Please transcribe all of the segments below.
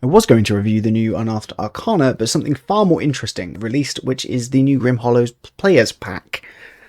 I was going to review the new Unearthed Arcana, but something far more interesting released, which is the new Grim Hollows Players Pack.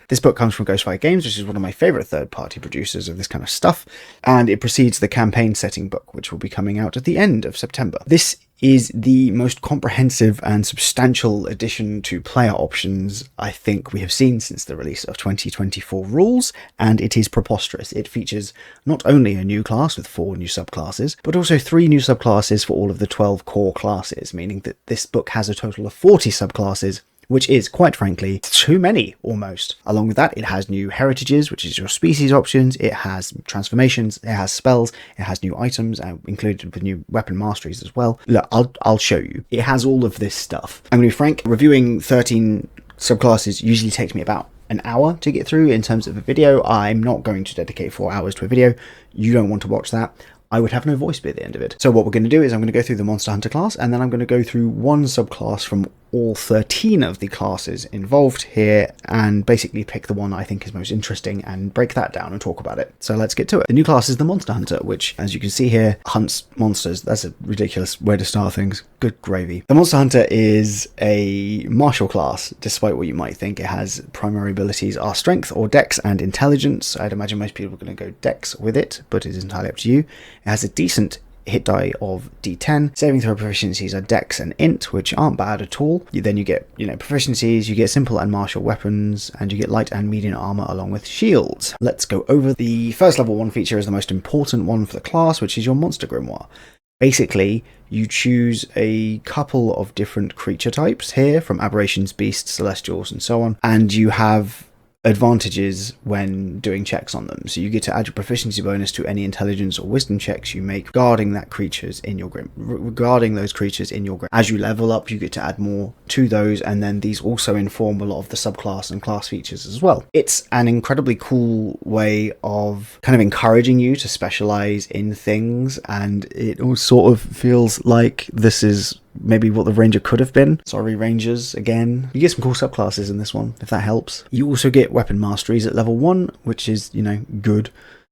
This book comes from Ghostfire Games, which is one of my favourite third-party producers of this kind of stuff, and it precedes the campaign setting book, which will be coming out at the end of September. This is the most comprehensive and substantial addition to player options I think we have seen since the release of 2024 rules, and it is preposterous. It features not only a new class with 4 new subclasses, but also 3 new subclasses for all of the 12 core classes, meaning that this book has a total of 40 subclasses, which is, quite frankly, too many, almost. Along with that, it has new heritages, which is your species options, it has transformations, it has spells, it has new items, included with new weapon masteries as well. Look, I'll show you. It has all of this stuff. I'm going to be frank, reviewing 13 subclasses usually takes me about an hour to get through in terms of a video. I'm not going to dedicate 4 hours to a video. You don't want to watch that. I would have no voice bit at the end of it. So what we're going to do is I'm going to go through the Monster Hunter class, and then I'm going to go through one subclass from all 13 of the classes involved here, and basically pick the one I think is most interesting and break that down and talk about it. So let's get to it. The new class is the Monster Hunter, which, as you can see here, hunts monsters. That's a ridiculous way to start things. Good gravy. The Monster Hunter is a martial class, despite what you might think. It has primary abilities are strength or dex and intelligence. I'd imagine most people are going to go dex with it, but it is entirely up to you. It has a decent hit die of d10. Saving throw proficiencies are dex and int, which aren't bad at all. Then you get, proficiencies, you get simple and martial weapons, and you get light and medium armor along with shields. Let's go over the first level 1 feature is the most important one for the class, which is your monster grimoire. Basically, you choose a couple of different creature types here, from aberrations, beasts, celestials, and so on, and you have advantages when doing checks on them. So you get to add your proficiency bonus to any intelligence or wisdom checks you make regarding those creatures in your grim. As you level up, you get to add more to those, and then these also inform a lot of the subclass and class features as well. It's an incredibly cool way of kind of encouraging you to specialize in things, and it all sort of feels like this is maybe what the ranger could have been. Sorry, rangers, again. You get some cool subclasses in this one, if that helps. You also get weapon masteries at level 1, which is, good.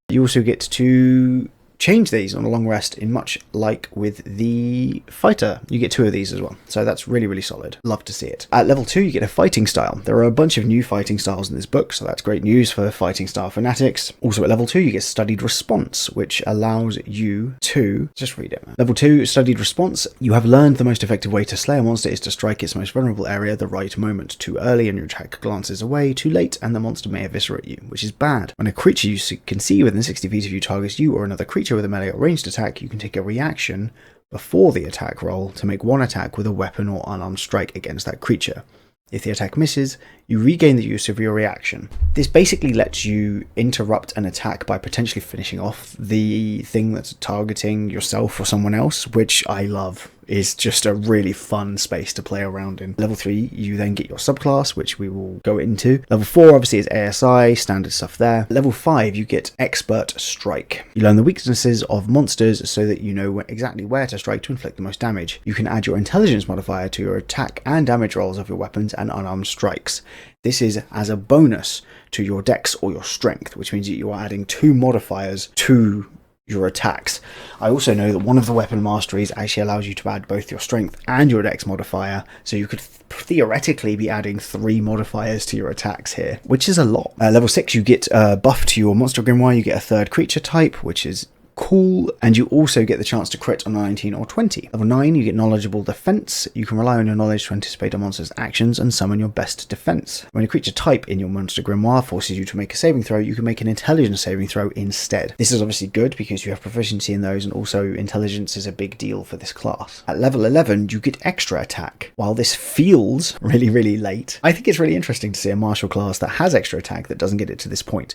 You also get to change these on a long rest, in much like with the fighter. You get 2 of these as well, so that's really, really solid. Love to see it. At level 2, you get a fighting style. There are a bunch of new fighting styles in this book, so that's great news for fighting style fanatics. Also at level 2, you get studied response, which allows you to just read it. Level 2, studied response. You have learned the most effective way to slay a monster is to strike its most vulnerable area at the right moment. Too early and your attack glances away, too late and the monster may eviscerate you, which is bad. When a creature you can see within 60 feet of you targets you or another creature with a melee or ranged attack, you can take a reaction before the attack roll to make one attack with a weapon or unarmed strike against that creature. If the attack misses, you regain the use of your reaction. This basically lets you interrupt an attack by potentially finishing off the thing that's targeting yourself or someone else, which I love. Is just a really fun space to play around in. Level 3, you then get your subclass, which we will go into. Level 4, obviously, is ASI, standard stuff there. Level 5, you get Expert Strike. You learn the weaknesses of monsters so that you know exactly where to strike to inflict the most damage. You can add your intelligence modifier to your attack and damage rolls of your weapons and unarmed strikes. This is as a bonus to your dex or your strength, which means that you are adding 2 modifiers to your attacks. I also know that one of the weapon masteries actually allows you to add both your strength and your dex modifier, so you could theoretically be adding 3 modifiers to your attacks here, which is a lot. Level 6, you get a buff to your monster grimoire. You get a 3rd creature type, which is cool, and you also get the chance to crit on a 19 or 20. Level 9, you get knowledgeable defense. You can rely on your knowledge to anticipate a monster's actions and summon your best defense. When a creature type in your monster grimoire forces you to make a saving throw, you can make an intelligence saving throw instead. This is obviously good because you have proficiency in those, and also intelligence is a big deal for this class. At level 11, you get extra attack. While this feels really, really late, I think it's really interesting to see a martial class that has extra attack that doesn't get it to this point.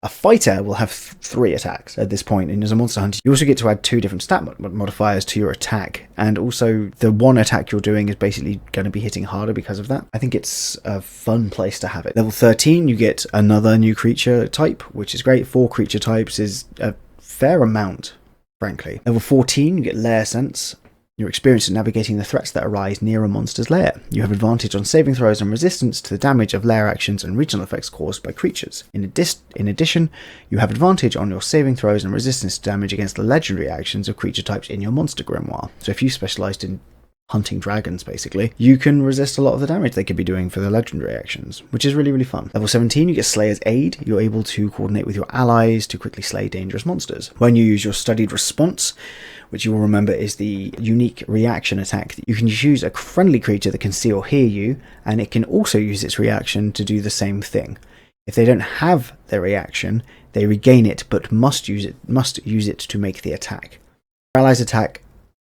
A fighter will have 3 attacks at this point, and as a monster hunter, you also get to add 2 different stat modifiers to your attack, and also the one attack you're doing is basically going to be hitting harder because of that. I think it's a fun place to have it. Level 13, you get another new creature type, which is great. 4 creature types is a fair amount, frankly. Level 14, you get lair sense. You're experienced at navigating the threats that arise near a monster's lair. You have advantage on saving throws and resistance to the damage of lair actions and regional effects caused by creatures. In addition, you have advantage on your saving throws and resistance to damage against the legendary actions of creature types in your monster grimoire. So if you specialised in hunting dragons, basically, you can resist a lot of the damage they could be doing for the legendary actions, which is really, really fun. Level 17, you get Slayer's Aid. You're able to coordinate with your allies to quickly slay dangerous monsters. When you use your Studied Response, which you will remember is the unique reaction attack, you can choose a friendly creature that can see or hear you, and it can also use its reaction to do the same thing. If they don't have their reaction, they regain it, but must use it to make the attack. Your allies' attack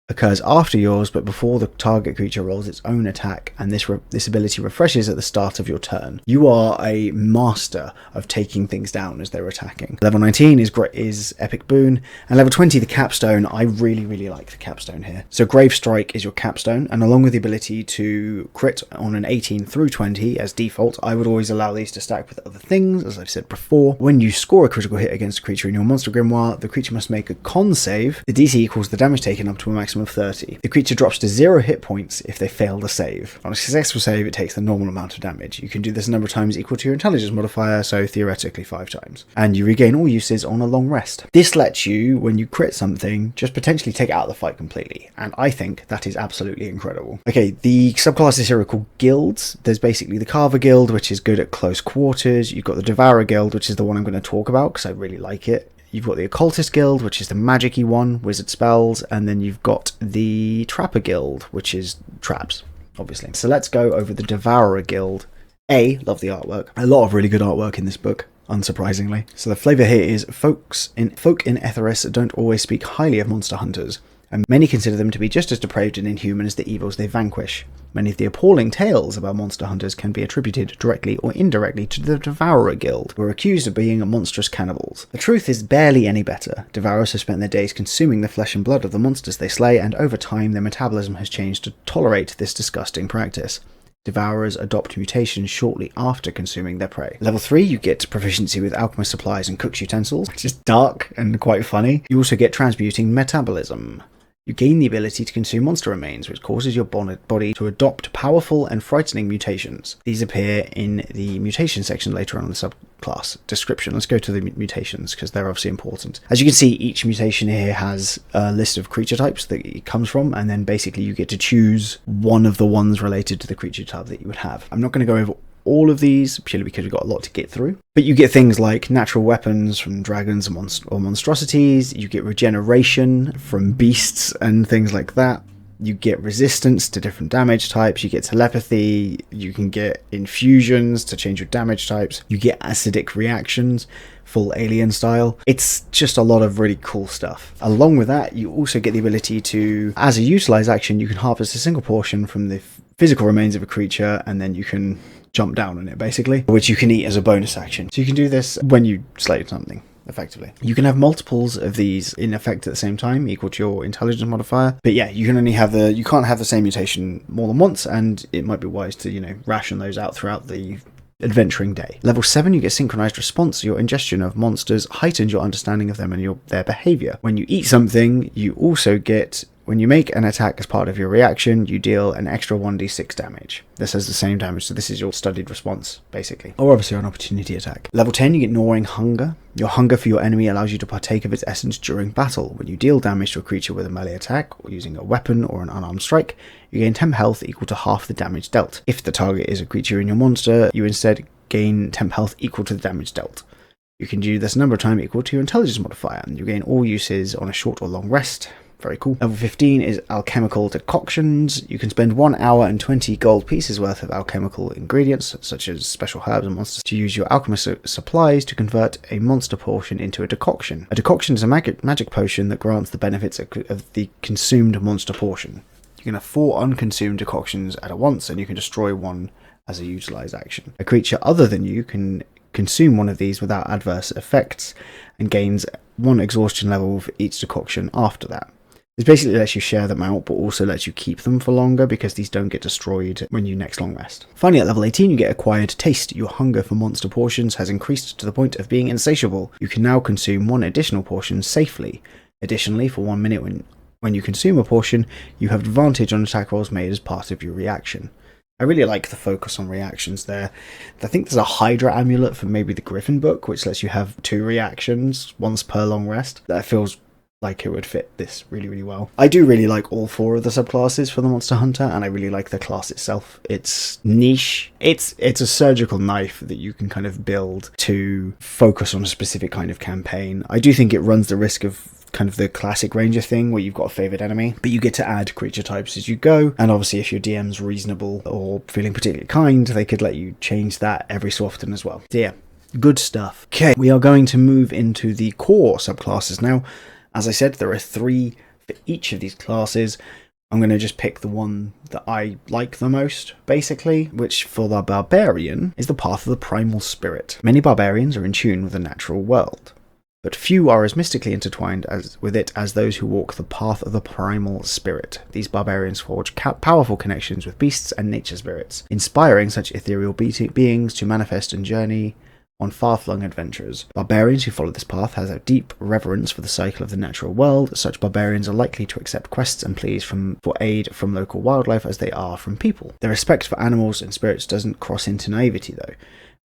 occurs after yours, but before the target creature rolls its own attack, and this ability refreshes at the start of your turn. You are a master of taking things down as they're attacking. Level 19 is Epic Boon, and level 20, the Capstone. I really, really like the Capstone here. So Grave Strike is your Capstone, and along with the ability to crit on an 18 through 20 as default, I would always allow these to stack with other things, as I've said before. When you score a critical hit against a creature in your monster grimoire, the creature must make a con save. The DC equals the damage taken up to a maximum of 30. The creature drops to 0 hit points if they fail the save. On a successful save, it takes the normal amount of damage. You can do this a number of times equal to your intelligence modifier, so theoretically 5 times. And you regain all uses on a long rest. This lets you, when you crit something, just potentially take it out of the fight completely, and I think that is absolutely incredible. Okay, the subclasses here are called guilds. There's basically the Carver Guild, which is good at close quarters. You've got the Devourer Guild, which is the one I'm going to talk about because I really like it. You've got the Occultist Guild, which is the magic-y one, wizard spells, and then you've got the Trapper Guild, which is traps, obviously. So let's go over the Devourer Guild. Love the artwork. A lot of really good artwork in this book, unsurprisingly. So the flavour here is folk in Etheris don't always speak highly of monster hunters, and many consider them to be just as depraved and inhuman as the evils they vanquish. Many of the appalling tales about monster hunters can be attributed directly or indirectly to the Devourer Guild, who are accused of being monstrous cannibals. The truth is barely any better. Devourers have spent their days consuming the flesh and blood of the monsters they slay, and over time their metabolism has changed to tolerate this disgusting practice. Devourers adopt mutations shortly after consuming their prey. Level 3, you get proficiency with alchemist supplies and cook's utensils, which is dark and quite funny. You also get transmuting metabolism. You gain the ability to consume monster remains, which causes your body to adopt powerful and frightening mutations. These appear in the mutation section later on in the subclass description. Let's go to the mutations, because they're obviously important. As you can see, each mutation here has a list of creature types that it comes from, and then basically you get to choose one of the ones related to the creature type that you would have. I'm not going to go over all of these, purely because we've got a lot to get through. But you get things like natural weapons from dragons or monstrosities, you get regeneration from beasts and things like that, you get resistance to different damage types, you get telepathy, you can get infusions to change your damage types, you get acidic reactions, full alien style. It's just a lot of really cool stuff. Along with that, you also get the ability to, as a utilize action, you can harvest a single portion from the physical remains of a creature, and then you can jump down on it, basically, which you can eat as a bonus action. So you can do this when you slay something, effectively. You can have multiples of these in effect at the same time, equal to your intelligence modifier. But yeah, you can't have the same mutation more than once, and it might be wise to, ration those out throughout the adventuring day. Level 7, you get synchronized response. Your ingestion of monsters heightens your understanding of them and their behavior. When you eat something, you also get, when you make an attack as part of your reaction, you deal an extra 1d6 damage. This has the same damage, so this is your studied response, basically. Or obviously an opportunity attack. Level 10, you get gnawing hunger. Your hunger for your enemy allows you to partake of its essence during battle. When you deal damage to a creature with a melee attack, or using a weapon or an unarmed strike, you gain 10 health equal to half the damage dealt. If the target is a creature in your monster, you instead gain 10 health equal to the damage dealt. You can do this a number of times equal to your intelligence modifier, and you gain all uses on a short or long rest. Very cool. Level 15 is alchemical decoctions. You can spend 1 hour and 20 gold pieces worth of alchemical ingredients, such as special herbs and monsters, to use your alchemist supplies to convert a monster potion into a decoction. A decoction is a magic potion that grants the benefits of the consumed monster portion. You can have 4 unconsumed decoctions at once, and you can destroy one as a utilize action. A creature other than you can consume one of these without adverse effects, and gains 1 exhaustion level for each decoction after that. This basically lets you share them out, but also lets you keep them for longer, because these don't get destroyed when you next long rest. Finally, at level 18, you get acquired taste. Your hunger for monster portions has increased to the point of being insatiable. You can now consume 1 additional portion safely. Additionally, for 1 minute When you consume a portion, you have advantage on attack rolls made as part of your reaction. I really like the focus on reactions there. I think there's a Hydra amulet for maybe the Griffin book, which lets you have 2 reactions, once per long rest. That feels like it would fit this really, really well. I do really like all 4 of the subclasses for the Monster Hunter, and I really like the class itself. It's niche. It's a surgical knife that you can kind of build to focus on a specific kind of campaign. I do think it runs the risk of kind of the classic ranger thing where you've got a favoured enemy, but you get to add creature types as you go, and obviously if your DM's reasonable or feeling particularly kind, they could let you change that every so often as well. So yeah, good stuff. Okay, we are going to move into the core subclasses now. As I said, there are 3 for each of these classes. I'm going to just pick the one that I like the most, basically, which for the Barbarian is the path of the primal spirit. Many barbarians are in tune with the natural world, but few are as mystically intertwined with it as those who walk the path of the primal spirit. These barbarians forge powerful connections with beasts and nature spirits, inspiring such ethereal beings to manifest and journey on far-flung adventures. Barbarians who follow this path have a deep reverence for the cycle of the natural world. Such barbarians are likely to accept quests and pleas for aid from local wildlife as they are from people. Their respect for animals and spirits doesn't cross into naivety, though.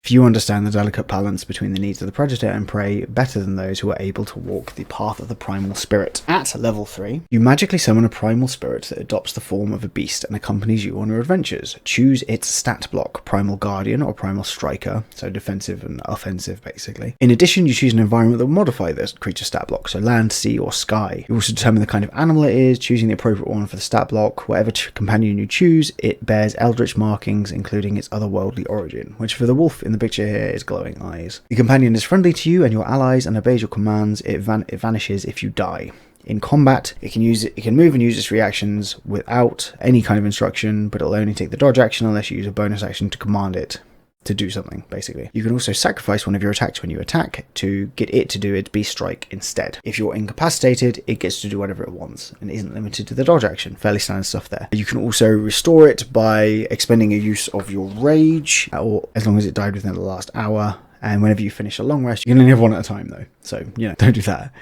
Few understand the delicate balance between the needs of the predator and prey better than those who are able to walk the path of the primal spirit. At level 3, you magically summon a primal spirit that adopts the form of a beast and accompanies you on your adventures. Choose its stat block, primal guardian or primal striker, so defensive and offensive basically. In addition, you choose an environment that will modify this creature's stat block, so land, sea or sky. You also determine the kind of animal it is, choosing the appropriate one for the stat block. Whatever companion you choose, it bears eldritch markings including its otherworldly origin, which for the wolf in the picture here is glowing eyes. The companion is friendly to you and your allies and obeys your commands. It vanishes if you die. In combat, it can move and use its reactions without any kind of instruction, but it'll only take the dodge action unless you use a bonus action to command it to do something, basically. You can also sacrifice one of your attacks when you attack to get it to do its beast strike instead. If you're incapacitated, it gets to do whatever it wants and isn't limited to the dodge action. Fairly standard stuff there. You can also restore it by expending a use of your rage, or as long as it died within the last hour. And whenever you finish a long rest, you can only have one at a time though, so, don't do that.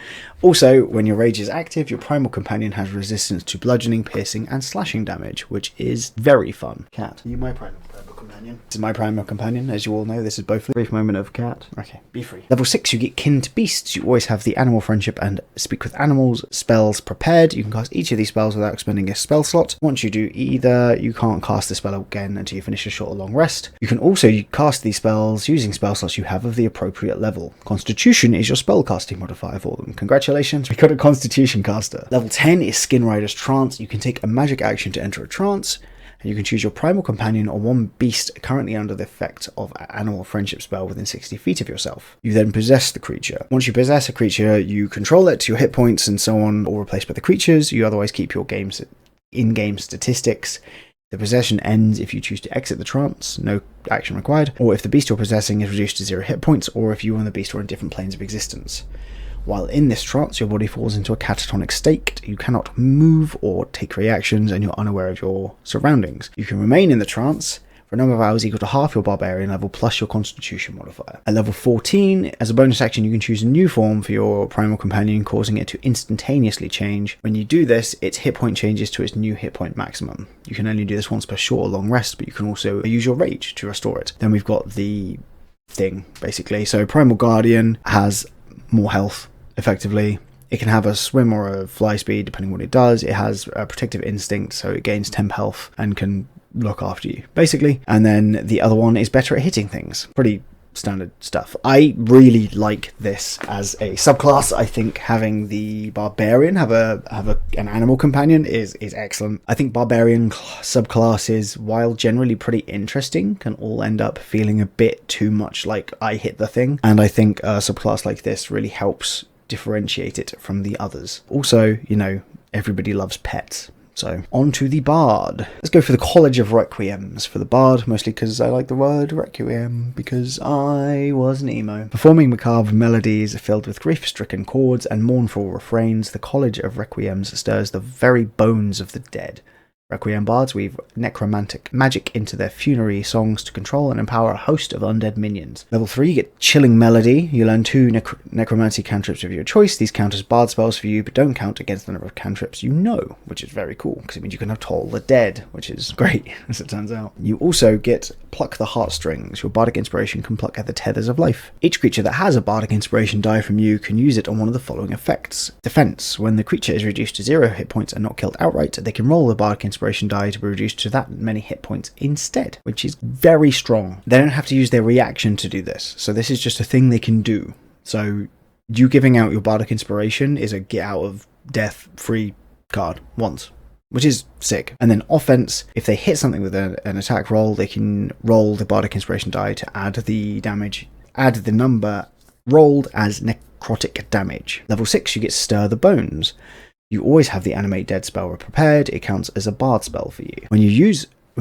Also, when your rage is active, your primal companion has resistance to bludgeoning, piercing, and slashing damage, which is very fun. Cat, are you my primal companion? This is my primal companion, as you all know. This is both. Brief moment of cat. Okay, be free. Level 6, you get kin to beasts. You always have the animal friendship and speak with animals spells prepared. You can cast each of these spells without expending a spell slot. Once you do either, you can't cast the spell again until you finish a short or long rest. You can also cast these spells using spell slots you have of the appropriate level. Constitution is your spell casting modifier for them. Congratulations, we got a Constitution caster. Level 10 is Skin Rider's Trance. You can take a magic action to enter a trance, and you can choose your primal companion or one beast currently under the effect of an animal friendship spell within 60 feet of yourself. You then possess the creature. Once you possess a creature, you control it, your hit points and so on, or replaced by the creatures. You otherwise keep your in-game statistics. The possession ends if you choose to exit the trance, no action required, or if the beast you're possessing is reduced to 0 hit points, or if you and the beast are in different planes of existence. While in this trance, your body falls into a catatonic state. You cannot move or take reactions, and you're unaware of your surroundings. You can remain in the trance for a number of hours equal to half your barbarian level plus your constitution modifier. At level 14, as a bonus action, you can choose a new form for your primal companion, causing it to instantaneously change. When you do this, its hit point changes to its new hit point maximum. You can only do this once per short or long rest, but you can also use your rage to restore it. Then we've got the thing, basically. So primal guardian has more health, effectively. It can have a swim or a fly speed, depending on what it does. It has a protective instinct, so it gains temp health and can look after you, basically. And then the other one is better at hitting things. Pretty standard stuff. I really like this as a subclass. I think having the Barbarian have an animal companion is excellent. I think Barbarian subclasses, while generally pretty interesting, can all end up feeling a bit too much like I hit the thing. And I think a subclass like this really helps differentiate it from the others. Also, everybody loves pets. So, on to the Bard. Let's go for the College of Requiems for the Bard, mostly because I like the word Requiem, because I was an emo. Performing macabre melodies filled with grief-stricken chords and mournful refrains, the College of Requiems stirs the very bones of the dead. Requiem bards weave necromantic magic into their funerary songs to control and empower a host of undead minions. Level 3, you get Chilling Melody. You learn 2 necromancy cantrips of your choice. These count as bard spells for you, but don't count against the number of cantrips you know, which is very cool, because it means you can Toll the Dead, which is great, as it turns out. You also get Pluck the Heartstrings. Your bardic inspiration can pluck at the tethers of life. Each creature that has a bardic inspiration die from you can use it on one of the following effects. Defense. When the creature is reduced to 0 hit points and not killed outright, they can roll the bardic inspiration die to be reduced to that many hit points instead, which is very strong. They don't have to use their reaction to do this, so this is just a thing they can do. So you giving out your bardic inspiration is a get out of death free card once, which is sick. And then offense, if they hit something with an attack roll, they can roll the bardic inspiration die to add the damage, add the number rolled as necrotic damage. Level 6, you get Stir the Bones. You always have the Animate Dead spell prepared. It counts as a bard spell for you. When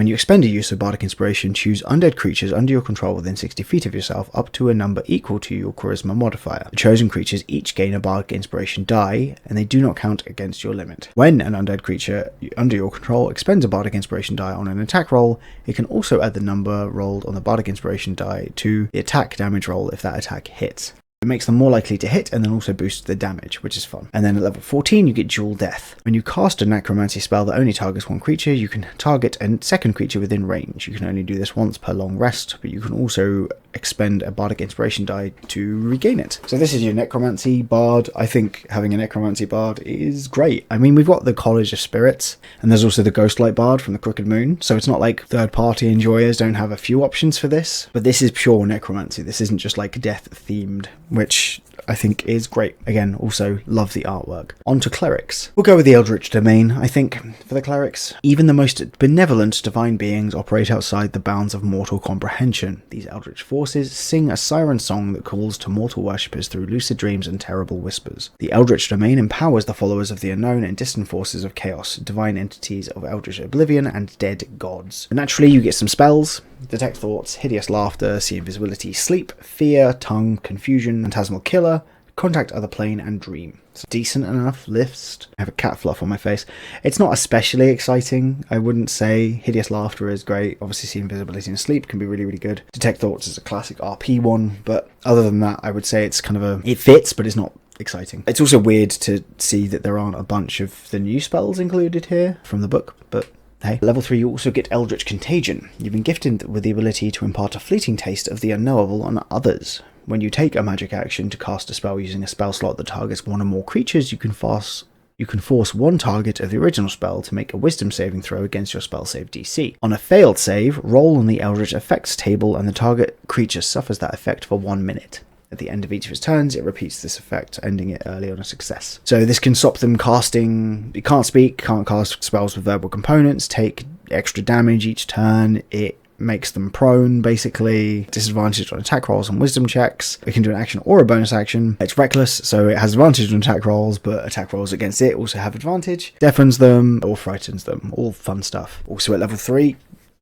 you expend a use of bardic inspiration, choose undead creatures under your control within 60 feet of yourself up to a number equal to your charisma modifier. The chosen creatures each gain a bardic inspiration die, and they do not count against your limit. When an undead creature under your control expends a bardic inspiration die on an attack roll, it can also add the number rolled on the bardic inspiration die to the attack damage roll if that attack hits. It makes them more likely to hit and then also boosts the damage, which is fun. And then at level 14, you get Dual Death. When you cast a necromancy spell that only targets one creature, you can target a second creature within range. You can only do this once per long rest, but you can also expend a bardic inspiration die to regain it. So this is your necromancy bard. I think having a necromancy bard is great. I mean, we've got the College of Spirits, and there's also the Ghostlight bard from the Crooked Moon, so it's not like third-party enjoyers don't have a few options for this, but this is pure necromancy. This isn't just like death-themed, which I think is great. Again, also love the artwork. On to clerics. We'll go with the Eldritch domain, I think, for the clerics. Even the most benevolent divine beings operate outside the bounds of mortal comprehension. These eldritch forces sing a siren song that calls to mortal worshippers through lucid dreams and terrible whispers. The Eldritch domain empowers the followers of the unknown and distant forces of chaos, divine entities of eldritch oblivion, and dead gods. And naturally, you get some spells. Detect thoughts, hideous laughter, see invisibility, sleep, fear, tongue, confusion, phantasmal killer, contact other plane, and dream. It's a decent enough list. I have a cat fluff on my face. It's not especially exciting, I wouldn't say. Hideous laughter is great. Obviously, see invisibility and sleep can be really, really good. Detect thoughts is a classic RP one, but other than that, I would say it's kind of it fits, but it's not exciting. It's also weird to see that there aren't a bunch of the new spells included here from the book, but hey. Level 3, you also get Eldritch Contagion. You've been gifted with the ability to impart a fleeting taste of the unknowable on others. When you take a magic action to cast a spell using a spell slot that targets one or more creatures, you can force one target of the original spell to make a wisdom saving throw against your spell save DC. On a failed save, roll on the Eldritch Effects table and the target creature suffers that effect for 1 minute. At the end of each of its turns, it repeats this effect, ending it early on a success. So this can stop them casting... It can't speak, can't cast spells with verbal components, take extra damage each turn. It makes them prone, basically. Disadvantage on attack rolls and wisdom checks. It can do an action or a bonus action. It's reckless, so it has advantage on attack rolls, but attack rolls against it also have advantage. Deafens them or frightens them. All fun stuff. Also at level 3,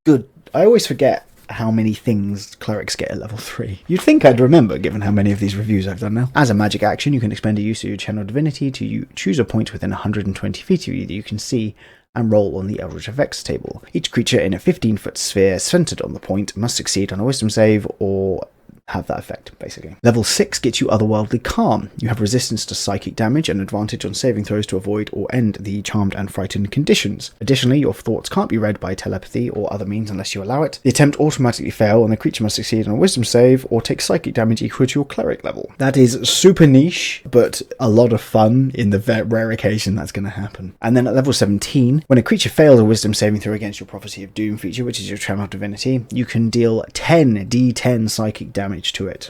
good. I always forget how many things clerics get at level 3. You'd think I'd remember, given how many of these reviews I've done now. As a magic action, you can expend a use of your channel divinity to choose a point within 120 feet of you that you can see and roll on the Eldritch Effects table. Each creature in a 15-foot sphere centered on the point must succeed on a wisdom save or have that effect, basically. Level 6 gets you Otherworldly Calm. You have resistance to psychic damage and advantage on saving throws to avoid or end the charmed and frightened conditions. Additionally, your thoughts can't be read by telepathy or other means unless you allow it. The attempt automatically fail and the creature must succeed on a wisdom save or take psychic damage equal to your cleric level. That is super niche, but a lot of fun in the rare occasion that's going to happen. And then at level 17, when a creature fails a wisdom saving throw against your Prophecy of Doom feature, which is your channel divinity, you can deal 10 d10 psychic damage to it.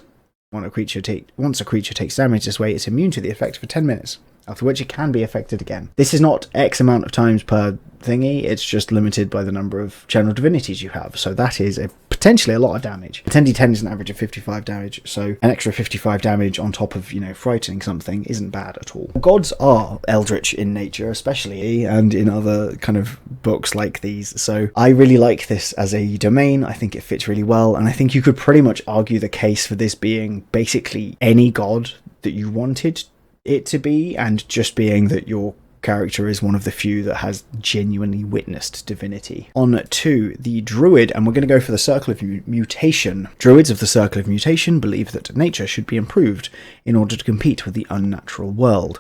Once a creature takes damage this way, it's immune to the effect for 10 minutes, after which it can be affected again. This is not X amount of times per thingy, it's just limited by the number of channel divinities you have, so that is potentially a lot of damage. 10d10 is an average of 55 damage, so an extra 55 damage on top of, frightening something isn't bad at all. Gods are eldritch in nature, especially, and in other kind of books like these, so I really like this as a domain. I think it fits really well, and I think you could pretty much argue the case for this being basically any god that you wanted it to be, and just being that your character is one of the few that has genuinely witnessed divinity. On to the Druid, and we're going to go for the Circle of Mutation. Druids of the Circle of Mutation believe that nature should be improved in order to compete with the unnatural world.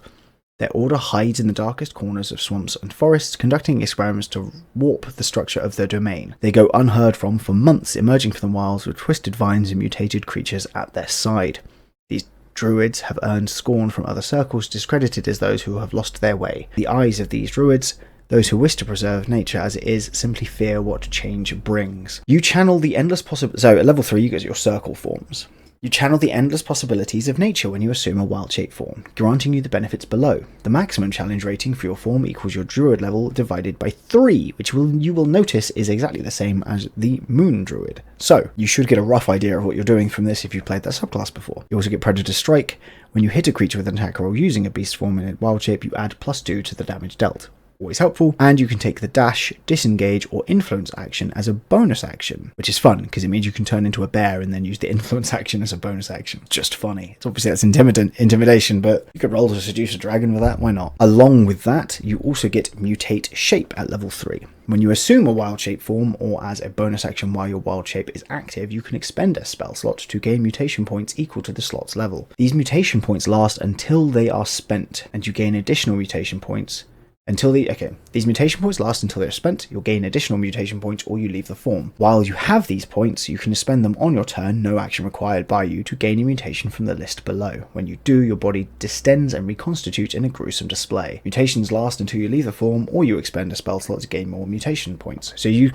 Their order hides in the darkest corners of swamps and forests, conducting experiments to warp the structure of their domain. They go unheard from for months, emerging from the wilds with twisted vines and mutated creatures at their side. These Druids have earned scorn from other circles, discredited as those who have lost their way. The eyes of these Druids, those who wish to preserve nature as it is, simply fear what change brings. You channel the endless So at level 3 you get your circle forms. You channel the endless possibilities of nature when you assume a wild shape form, granting you the benefits below. The maximum challenge rating for your form equals your Druid level divided by 3, which you will notice is exactly the same as the Moon Druid. So, you should get a rough idea of what you're doing from this if you've played that subclass before. You also get Predator Strike. When you hit a creature with an attack roll using a beast form in a wild shape, you add +2 to the damage dealt. Always helpful, and you can take the dash, disengage, or influence action as a bonus action, which is fun because it means you can turn into a bear and then use the influence action as a bonus action. Just funny. It's obviously that's intimidation, but you could roll to seduce a dragon with that, why not? Along with that, you also get mutate shape at level 3. When you assume a wild shape form, or as a bonus action while your wild shape is active, you can expend a spell slot to gain mutation points equal to the slot's level. These mutation points last until they are spent, and you gain additional mutation points these mutation points last until they're spent. You'll gain additional mutation points or you leave the form. While you have these points, you can spend them on your turn, no action required by you, to gain a mutation from the list below. When you do, your body distends and reconstitutes in a gruesome display. Mutations last until you leave the form, or you expend a spell slot to gain more mutation points. So you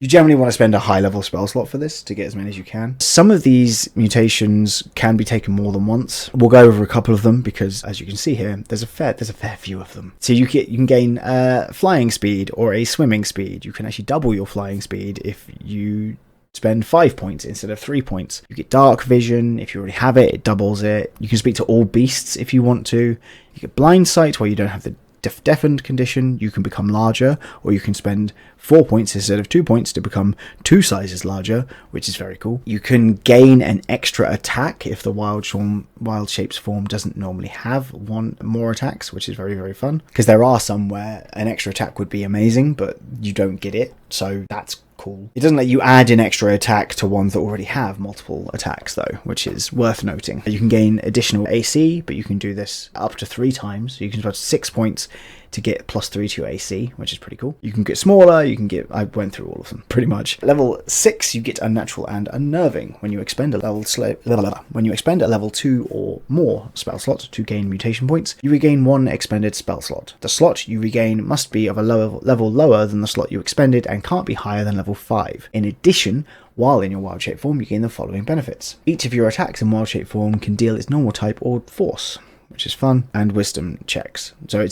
generally want to spend a high level spell slot for this to get as many as you can. Some of these mutations can be taken more than once. We'll go over a couple of them because, as you can see here, there's a fair few of them. So you can gain flying speed or a swimming speed. You can actually double your flying speed if you spend 5 points instead of 3 points. You get dark vision. If you already have it, it doubles it. You can speak to all beasts if you want to. You get blind sight where you don't have the deafened condition. You can become larger, or you can spend 4 points instead of 2 points to become 2 sizes larger, which is very cool. You can gain an extra attack if the wild shape's form doesn't normally have one more attacks, which is very, very fun, because there are some where an extra attack would be amazing, but you don't get it, so that's cool. It doesn't let you add an extra attack to ones that already have multiple attacks though, which is worth noting. You can gain additional AC, but you can do this up to 3 times. So you can spend 6 points to get +3 to your AC, which is pretty cool. You can get smaller, I went through all of them, pretty much. Level 6, you get Unnatural and Unnerving. When you expend a level 2 or more spell slot to gain mutation points, you regain 1 expended spell slot. The slot you regain must be of a level lower than the slot you expended and can't be higher than level 5. In addition, while in your wild shape form, you gain the following benefits. Each of your attacks in wild shape form can deal its normal type or force, which is fun, and wisdom checks. So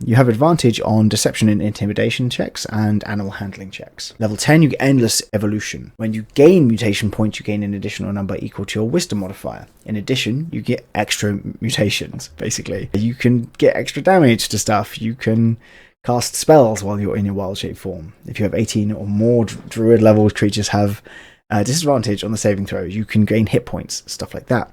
you have advantage on deception and intimidation checks and animal handling checks. Level 10, you get Endless Evolution. When you gain mutation points, you gain an additional number equal to your wisdom modifier. In addition, you get extra mutations, basically. You can get extra damage to stuff. You can cast spells while you're in your wild shape form. If you have 18 or more druid level creatures have disadvantage on the saving throws. You can gain hit points, stuff like that.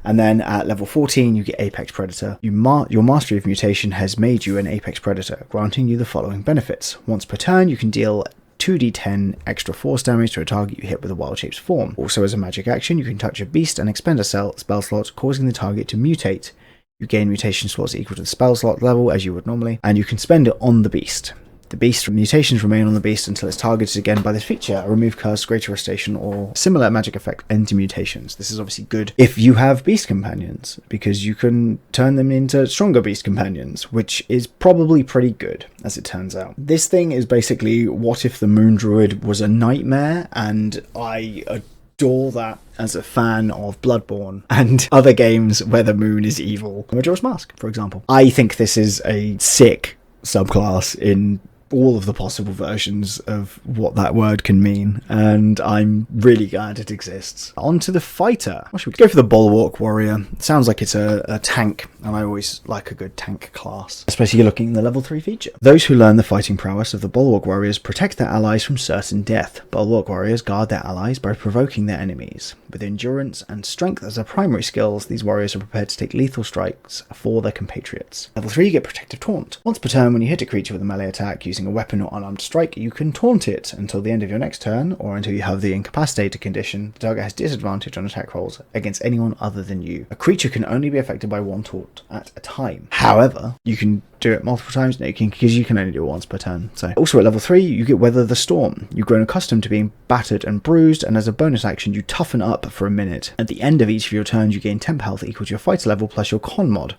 And then at level 14, you get Apex Predator. Your Mastery of Mutation has made you an Apex Predator, granting you the following benefits. Once per turn, you can deal 2d10 extra force damage to a target you hit with a wild shape's form. Also, as a magic action, you can touch a beast and expend a spell slot, causing the target to mutate. You gain mutation slots equal to the spell slot level, as you would normally, and you can spend it on the beast. The beast mutations remain on the beast until it's targeted again by this feature. A remove curse, greater restoration, or similar magic effect end to mutations. This is obviously good if you have beast companions, because you can turn them into stronger beast companions, which is probably pretty good, as it turns out. This thing is basically what if the Moon Druid was a nightmare, and I adore that as a fan of Bloodborne and other games where the moon is evil. Majora's Mask, for example. I think this is a sick subclass in all of the possible versions of what that word can mean, and I'm really glad it exists. On to the fighter. What should we go for? The bulwark warrior. It sounds like it's a tank, and I always like a good tank class, especially looking at the level 3 feature. Those who learn the fighting prowess of the bulwark warriors protect their allies from certain death. Bulwark warriors guard their allies by provoking their enemies. With endurance and strength as their primary skills, these warriors are prepared to take lethal strikes for their compatriots. Level 3, you get protective taunt. Once per turn, when you hit a creature with a melee attack using a weapon or unarmed strike, you can taunt it until the end of your next turn, or until you have the incapacitated condition. The target has disadvantage on attack rolls against anyone other than you. A creature can only be affected by one taunt at a time. However, you can do it multiple times. No, you can, because you can only do it once per turn. So, also at level 3, you get Weather the Storm. You've grown accustomed to being battered and bruised, and as a bonus action, you toughen up for a minute. At the end of each of your turns, you gain temp health equal to your fighter level plus your con mod.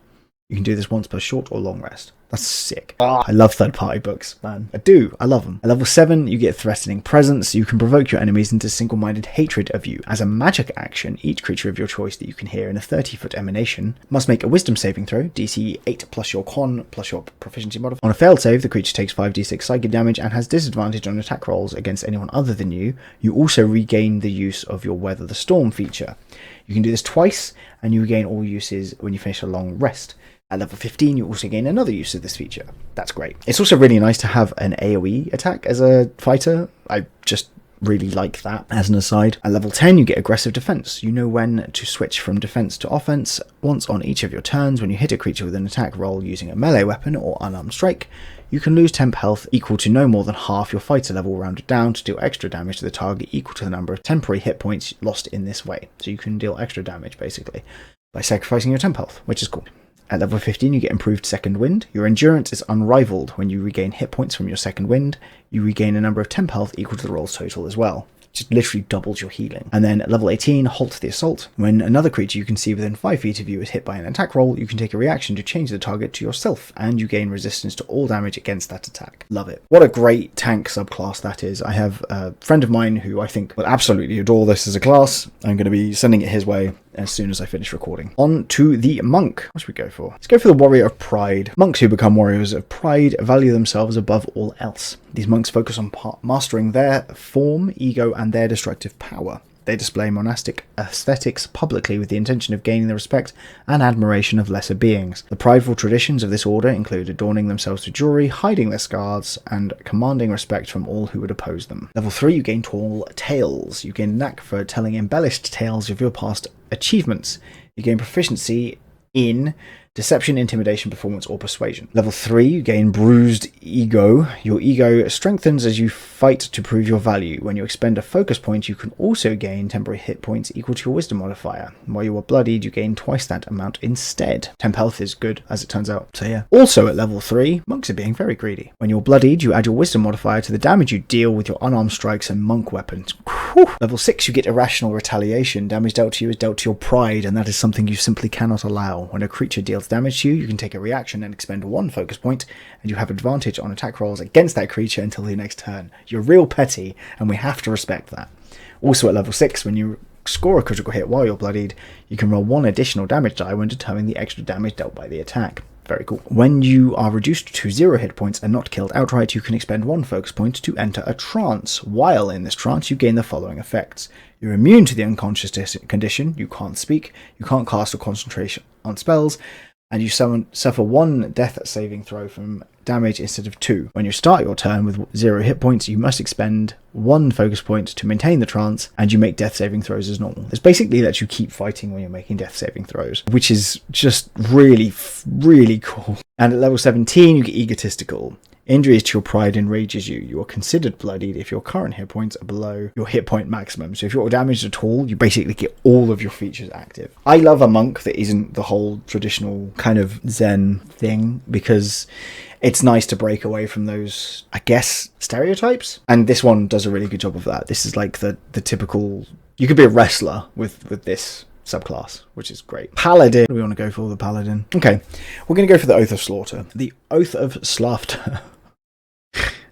You can do this once per short or long rest. That's sick. I love third-party books, man. I do. I love them. At level 7, you get Threatening Presence. You can provoke your enemies into single-minded hatred of you. As a magic action, each creature of your choice that you can hear in a 30-foot emanation must make a wisdom saving throw, DC 8 plus your con plus your proficiency modifier. On a failed save, the creature takes 5d6 psychic damage and has disadvantage on attack rolls against anyone other than you. You also regain the use of your Weather the Storm feature. You can do this twice, and you regain all uses when you finish a long rest. At level 15, you also gain another use of this feature. That's great. It's also really nice to have an AoE attack as a fighter. I just really like that as an aside. At level 10, you get Aggressive Defense. You know when to switch from defense to offense. Once on each of your turns, when you hit a creature with an attack roll using a melee weapon or unarmed strike, you can lose temp health equal to no more than half your fighter level rounded down to deal extra damage to the target equal to the number of temporary hit points lost in this way. So you can deal extra damage, basically, by sacrificing your temp health, which is cool. At level 15, you get Improved Second Wind. Your endurance is unrivaled. When you regain hit points from your second wind, you regain a number of temp health equal to the roll's total as well. Just literally doubles your healing. And then at level 18, Halt the Assault. When another creature you can see within 5 feet of you is hit by an attack roll, you can take a reaction to change the target to yourself, and you gain resistance to all damage against that attack. Love it. What a great tank subclass that is. I have a friend of mine who I think will absolutely adore this as a class. I'm going to be sending it his way as soon as I finish recording. On to the monk. What should we go for? Let's go for the Warrior of Pride. Monks who become warriors of pride value themselves above all else. These monks focus on mastering their form, ego, and their destructive power. They display monastic aesthetics publicly with the intention of gaining the respect and admiration of lesser beings. The prideful traditions of this order include adorning themselves with jewelry, hiding their scars, and commanding respect from all who would oppose them. Level 3, you gain Tall Tales. You gain a knack for telling embellished tales of your past achievements. You gain proficiency in Deception, Intimidation, Performance, or Persuasion. Level 3, you gain Bruised Ego. Your ego strengthens as you fight to prove your value. When you expend a focus point, you can also gain temporary hit points equal to your Wisdom modifier. While you are bloodied, you gain twice that amount instead. Temp health is good, as it turns out. So yeah. Also at level 3, monks are being very greedy. When you're bloodied, you add your Wisdom modifier to the damage you deal with your unarmed strikes and monk weapons. Whew. Level 6, you get Irrational Retaliation. Damage dealt to you is dealt to your pride, and that is something you simply cannot allow. When a creature deals damage to you, you can take a reaction and expend 1 focus point, and you have advantage on attack rolls against that creature until the next turn. You're real petty, and we have to respect that. Also at level 6, when you score a critical hit while you're bloodied, you can roll 1 additional damage die when determining the extra damage dealt by the attack. Very cool. When you are reduced to 0 hit points and not killed outright, you can expend 1 focus point to enter a trance. While in this trance, you gain the following effects. You're immune to the unconscious condition, you can't speak, you can't cast or concentration on spells, and you suffer 1 death saving throw from damage instead of 2. When you start your turn with 0 hit points, you must expend 1 focus point to maintain the trance, and you make death saving throws as normal. This basically lets you keep fighting when you're making death saving throws, which is just really, really cool. And at level 17, you get Egotistical. Injuries to your pride enrages you. You are considered bloodied if your current hit points are below your hit point maximum. So if you're damaged at all, you basically get all of your features active. I love a monk that isn't the whole traditional kind of Zen thing, because it's nice to break away from those, I guess, stereotypes. And this one does a really good job of that. This is like the typical... You could be a wrestler with this subclass, which is great. Paladin. What do we want to go for? The Paladin. Okay, we're going to go for the Oath of Slaughter. The Oath of Slaughter.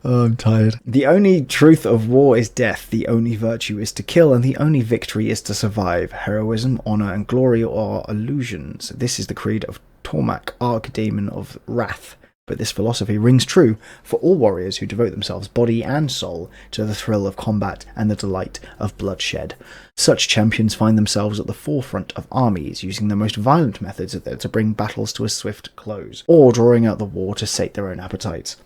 Oh, I'm tired. The only truth of war is death, the only virtue is to kill, and the only victory is to survive. Heroism, honor, and glory are illusions. This is the creed of Tormak, Archdemon of Wrath. but this philosophy rings true for all warriors who devote themselves body and soul to the thrill of combat and the delight of bloodshed. Such champions find themselves at the forefront of armies, using the most violent methods to bring battles to a swift close, or drawing out the war to sate their own appetites.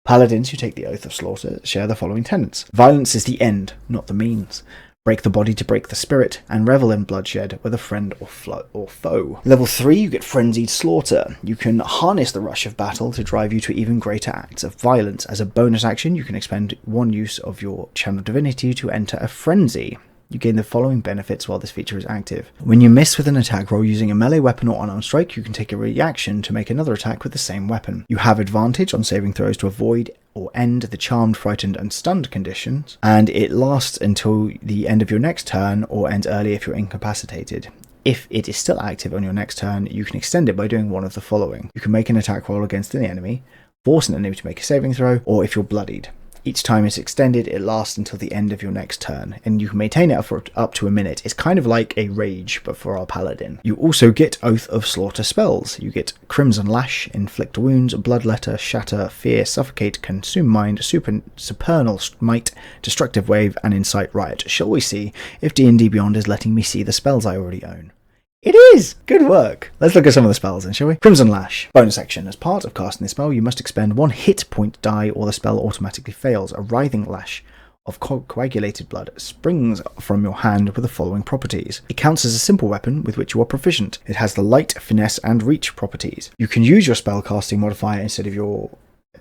Paladins who take the oath of slaughter share the following tenets. Violence is the end, not the means. Break the body to break the spirit, and revel in bloodshed, whether friend or foe. Level 3, you get Frenzied Slaughter. You can harness the rush of battle to drive you to even greater acts of violence. As a bonus action, you can expend one use of your Channel Divinity to enter a frenzy. You gain the following benefits while this feature is active. When you miss with an attack roll using a melee weapon or unarmed strike, you can take a reaction to make another attack with the same weapon. You have advantage on saving throws to avoid or end the charmed, frightened, and stunned conditions, and it lasts until the end of your next turn or ends early if you're incapacitated. If it is still active on your next turn, you can extend it by doing one of the following. You can make an attack roll against an enemy, force an enemy to make a saving throw, or if you're bloodied. Each time it's extended, it lasts until the end of your next turn, and you can maintain it for up to a minute. It's kind of like a rage, but for our paladin. You also get Oath of Slaughter spells. You get Crimson Lash, Inflict Wounds, Bloodletter, Shatter, Fear, Suffocate, Consume Mind, Supernal Smite, Destructive Wave, and Incite Riot. Shall we see if D&D Beyond is letting me see the spells I already own? It is! Good work! Let's look at some of the spells then, shall we? Crimson Lash. Bonus action. As part of casting this spell, you must expend one hit point die or the spell automatically fails. A writhing lash of coagulated blood springs from your hand with the following properties. It counts as a simple weapon with which you are proficient. It has the light, finesse, and reach properties. You can use your spell casting modifier instead of your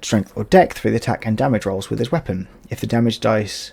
strength or dexterity for the attack and damage rolls with this weapon. Its damage die is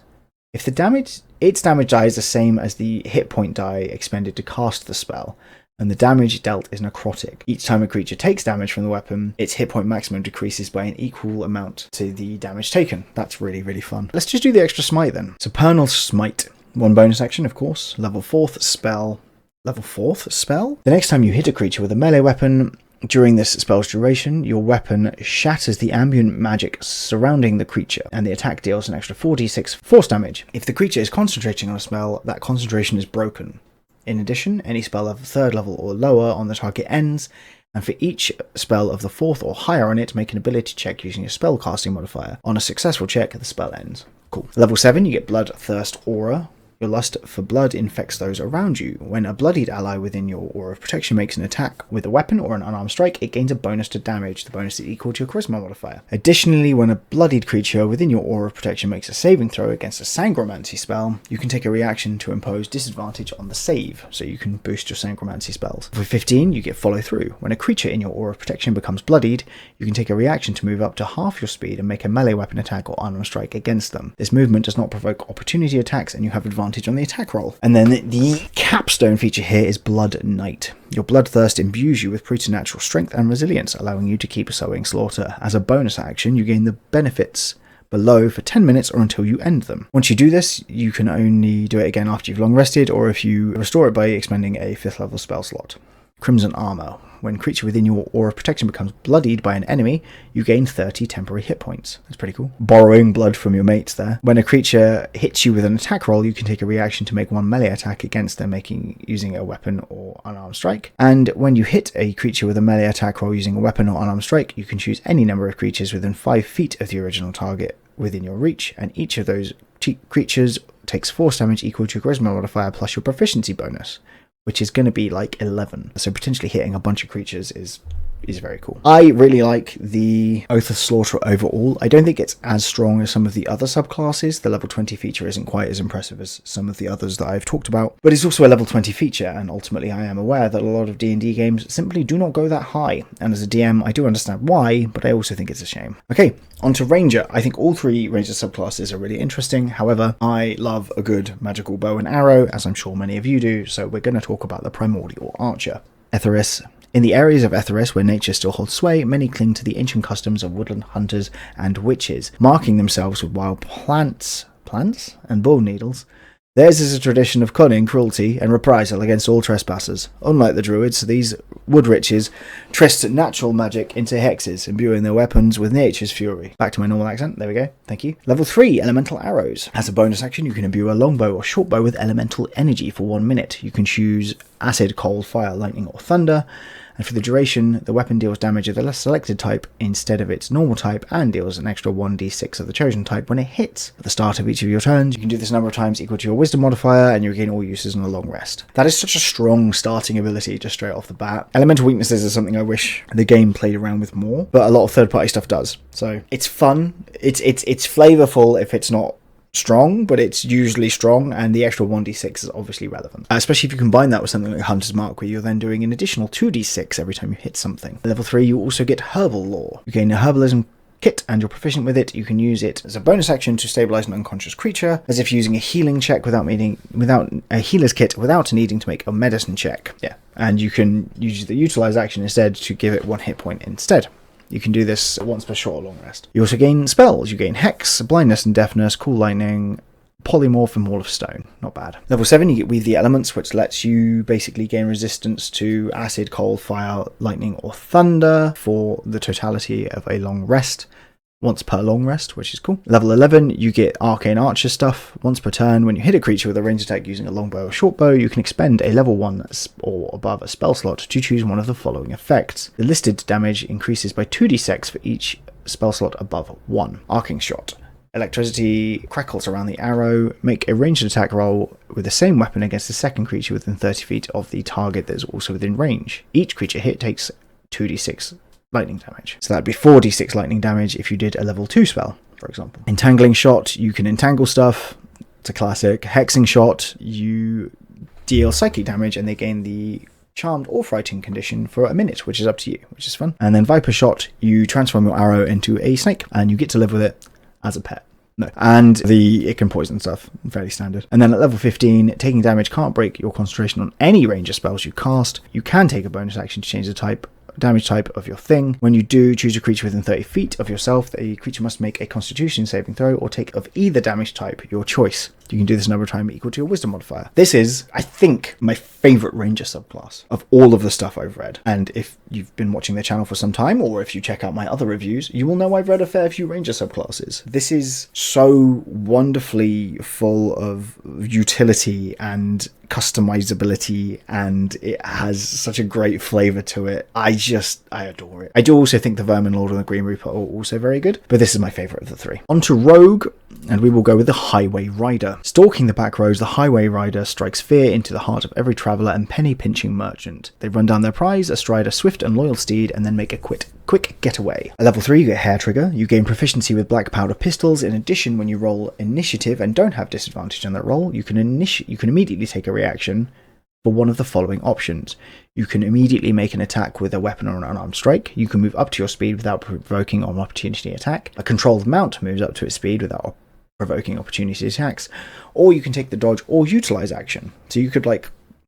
the same as the hit point die expended to cast the spell, and the damage dealt is necrotic. Each time a creature takes damage from the weapon, its hit point maximum decreases by an equal amount to the damage taken. That's really, really fun. Let's just do the extra smite then. Supernal Smite. One bonus action, of course. Level 4th spell. Level 4th spell? The next time you hit a creature with a melee weapon, during this spell's duration, your weapon shatters the ambient magic surrounding the creature, and the attack deals an extra 4d6 force damage. If the creature is concentrating on a spell, that concentration is broken. In addition, any spell of 3rd level or lower on the target ends, and for each spell of the 4th or higher on it, make an ability check using your spellcasting modifier. On a successful check, the spell ends. Cool. Level 7, you get Bloodthirst Aura. Your lust for blood infects those around you. When a bloodied ally within your aura of protection makes an attack with a weapon or an unarmed strike, it gains a bonus to damage. The bonus is equal to your charisma modifier. Additionally, when a bloodied creature within your aura of protection makes a saving throw against a sangromancy spell, you can take a reaction to impose disadvantage on the save, so you can boost your sangromancy spells. For 15, you get Follow Through. When a creature in your aura of protection becomes bloodied, you can take a reaction to move up to half your speed and make a melee weapon attack or unarmed strike against them. This movement does not provoke opportunity attacks, and you have advantage on the attack roll. And then the capstone feature here is Blood Knight. Your bloodthirst imbues you with preternatural strength and resilience, allowing you to keep sowing slaughter. As a bonus action, you gain the benefits below for 10 minutes or until you end them. Once you do this, you can only do it again after you've long rested, or if you restore it by expending a 5th level spell slot. Crimson Armor. When a creature within your aura of protection becomes bloodied by an enemy, you gain 30 temporary hit points. That's pretty cool. Borrowing blood from your mates there. When a creature hits you with an attack roll, you can take a reaction to make one melee attack against them, using a weapon or unarmed strike. And when you hit a creature with a melee attack roll using a weapon or unarmed strike, you can choose any number of creatures within 5 feet of the original target within your reach, and each of those creatures takes force damage equal to your charisma modifier plus your proficiency bonus, which is going to be like 11. So potentially hitting a bunch of creatures is very cool. I really like the Oath of Slaughter overall. I don't think it's as strong as some of the other subclasses. The level 20 feature isn't quite as impressive as some of the others that I've talked about, but it's also a level 20 feature, and ultimately I am aware that a lot of D&D games simply do not go that high, and as a DM I do understand why, but I also think it's a shame. Okay, on to Ranger. I think all 3 Ranger subclasses are really interesting. However, I love a good magical bow and arrow, as I'm sure many of you do, so we're going to talk about the primordial archer. Etheris. In the areas of Etheris where nature still holds sway, many cling to the ancient customs of woodland hunters and witches, marking themselves with wild plants and bone needles. Theirs is a tradition of cunning, cruelty, and reprisal against all trespassers. Unlike the Druids, these wood witches twist natural magic into hexes, imbuing their weapons with nature's fury. Back to my normal accent, there we go, thank you. Level 3, Elemental Arrows. As a bonus action, you can imbue a longbow or shortbow with elemental energy for 1 minute. You can choose acid, cold, fire, lightning, or thunder, And for the duration, the weapon deals damage of the less selected type instead of its normal type, and deals an extra 1d6 of the chosen type when it hits. At the start of each of your turns, you can do this a number of times equal to your wisdom modifier, and you regain all uses on a long rest. That is such a strong starting ability just straight off the bat. Elemental weaknesses are something I wish the game played around with more, but a lot of third-party stuff does. So it's fun. It's flavorful if it's not strong, but it's usually strong, and the extra 1d6 is obviously relevant. Especially if you combine that with something like Hunter's Mark, where you're then doing an additional 2d6 every time you hit something. At level 3, you also get Herbal Lore. You gain a Herbalism kit, and you're proficient with it. You can use it as a bonus action to stabilize an unconscious creature, as if using a healing check without a healer's kit without needing to make a medicine check. Yeah, and you can use the utilize action instead to give it 1 hit point instead. You can do this once per short or long rest. You also gain spells. You gain Hex, Blindness and Deafness, Cool Lightning, Polymorph and Wall of Stone. Not bad. Level 7, you get Weave the Elements, which lets you basically gain resistance to acid, cold, fire, lightning or thunder for the totality of a long rest. Once per long rest, which is cool. Level 11, you get Arcane Archer stuff. Once per turn, when you hit a creature with a ranged attack using a longbow or shortbow, you can expend a level 1 or above a spell slot to choose one of the following effects. The listed damage increases by 2d6 for each spell slot above 1. Arcing Shot. Electricity crackles around the arrow. Make a ranged attack roll with the same weapon against the second creature within 30 feet of the target that is also within range. Each creature hit takes 2d6 lightning damage. So that'd be 4d6 lightning damage if you did a level 2 spell, for example. Entangling Shot, you can entangle stuff. It's a classic. Hexing Shot, you deal psychic damage and they gain the charmed or frightened condition for a minute, which is up to you, which is fun. And then Viper Shot, you transform your arrow into a snake and you get to live with it as a pet. No. And it can poison stuff, fairly standard. And then at level 15, taking damage can't break your concentration on any range of spells you cast. You can take a bonus action to change the damage type of your thing. When you do, choose a creature within 30 feet of yourself. The creature must make a constitution saving throw or take of either damage type your choice. You can do this a number of times equal to your wisdom modifier. This is, I think, my favourite ranger subclass of all of the stuff I've read. And if you've been watching the channel for some time, or if you check out my other reviews, you will know I've read a fair few ranger subclasses. This is so wonderfully full of utility and customizability, and it has such a great flavour to it. I adore it. I do also think the Vermin Lord and the Green Reaper are also very good, but this is my favourite of the three. On to Rogue, and we will go with the Highway Rider. Stalking the back roads, the Highway Rider strikes fear into the heart of every traveller and penny-pinching merchant. They run down their prize, astride a swift and loyal steed, and then make a quick getaway. At level 3, you get Hair Trigger. You gain proficiency with black powder pistols. In addition, when you roll initiative and don't have disadvantage on that roll, you can immediately take a reaction for one of the following options. You can immediately make an attack with a weapon or an unarmed strike. You can move up to your speed without provoking an opportunity attack. A controlled mount moves up to its speed without provoking opportunity attacks. Or you can take the dodge or utilize action. So you could